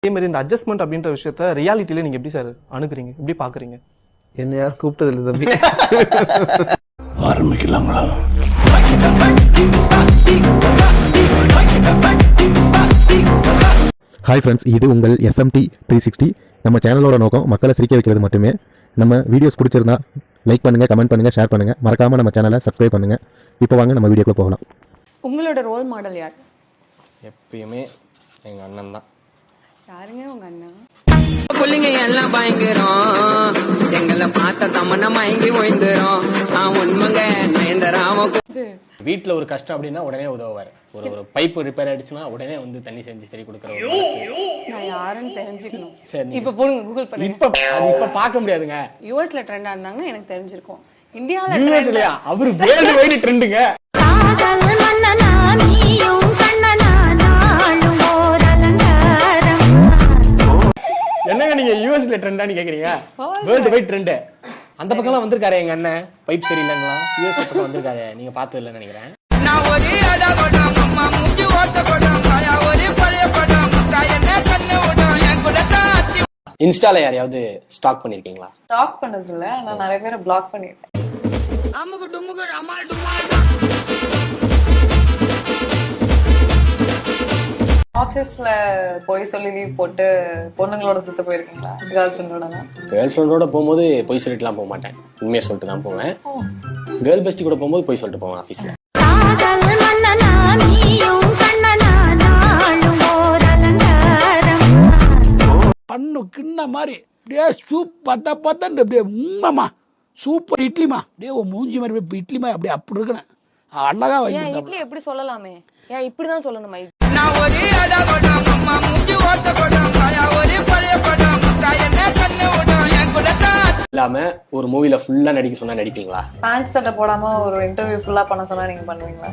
அதே மாதிரி இந்த அட்ஜஸ்ட்மெண்ட் அப்படின்ற விஷயத்த ரியாலிட்டியில நீங்க எப்படி சார் அணுகுறீங்க, எப்படி பாக்குறீங்க? என்ன யார் கூப்பிட்டது இல்லை தம்பி. ஆரம்பிக்கலாங்களா? ஹாய் ஃப்ரெண்ட்ஸ், இது உங்கள் SMT 360. நம்ம சேனலோட நோக்கம் மக்களை சிரிக்க வைக்கிறது மட்டுமே. நம்ம வீடியோஸ் பிடிச்சிருந்தா லைக் பண்ணுங்கள், கமெண்ட் பண்ணுங்கள், ஷேர் பண்ணுங்கள். மறக்காமல் நம்ம சேனலை சப்ஸ்கிரைப் பண்ணுங்கள். இப்போ வாங்க நம்ம வீடியோக்குள்ள போகலாம். உங்களோட ரோல் மாடல் யார்? எப்பயுமே எங்கள் அண்ணன் தான். யாருங்க உங்க அண்ணன்? புள்ளிங்க எல்லாம் பயங்கரம், எங்களை பார்த்த தமன்னா மயங்கி ஓய்ந்துரும். நான் உண்மைங்க நயந்தராம. வீட்டில் ஒரு கஷ்டம் அப்படின்னா உடனே உதவுவார். ஒரு பைப்பு ரிப்பேர் ஆயிடுச்சுன்னா உடனே வந்து தண்ணி செஞ்சு சரி கொடுக்குற. நான் யாருன்னு தெரிஞ்சுக்கணும். சரி, இப்ப போடுங்க, கூகுள் பண்ணுங்க. இப்ப பார்க்க முடியாதுங்க. யூஎஸ்ல ட்ரெண்டா இருந்தாங்கன்னா எனக்கு தெரிஞ்சிருக்கும். இந்தியால யூஎஸ்லயா? அவரு வேர்ல்டு வைட் ட்ரெண்டுங்க. என்னங்க நீங்க யூஎஸ்ல ட்ரெண்டான்னு கேக்குறீங்க? World wide trend. அந்த பக்கம்லாம் வந்திருக்காரு எங்க அண்ணன். பைப் சரியில்லைங்களா? யூஎஸ் பக்கம் வந்திருக்காரு. நீங்க பார்த்தது இல்லைன்னு நினைக்கிறேன். இன்ஸ்டால யாரையாவது ஸ்டாக் பண்ணிருக்கீங்களா? ஸ்டாக் பண்ணது இல்ல, நான் நிறைய பேரை பிளாக் பண்ணிருக்கேன். ஆபீஸ்ல போய் சொல்லி லீவ் போட்டு பொண்ணுங்களோட சுத்த போயிருக்கீங்களா? கேர்ள் ஃப்ரெண்டோட? கேர்ள் ஃப்ரெண்டோட போகும்போது போய் சொல்லிட்டுலாம் போக மாட்டேன். உண்மையை சொல்லிட்டு தான் போவேன். கேர்ள் பெஸ்டி கூட போகும்போது போய் சொல்லிட்டு போவேன் ஆபீஸ்ல. பண்ணு கிண்ண மாதிரி அப்படியே பத்தன்னு அப்படியே உண்மைமா சூப்பர் இட்லிமா அப்படியே மூஞ்சி மாதிரி இட்லிமா அப்படியே அப்படி இருக்கணும். அழகா ஏன் இட்லி எப்படி சொல்லலாமே? ஏன் இப்படிதான் சொல்லணுமா? இல்லாம ஒரு மூவில ஃபுல்லா நடிக்க சொன்னா நடிப்பீங்களா? பேண்ட் சட்டை போடாம ஒரு இன்டர்வியூ ஃபுல்லா பண்ண சொன்னா நீங்க பண்ணுவீங்களா?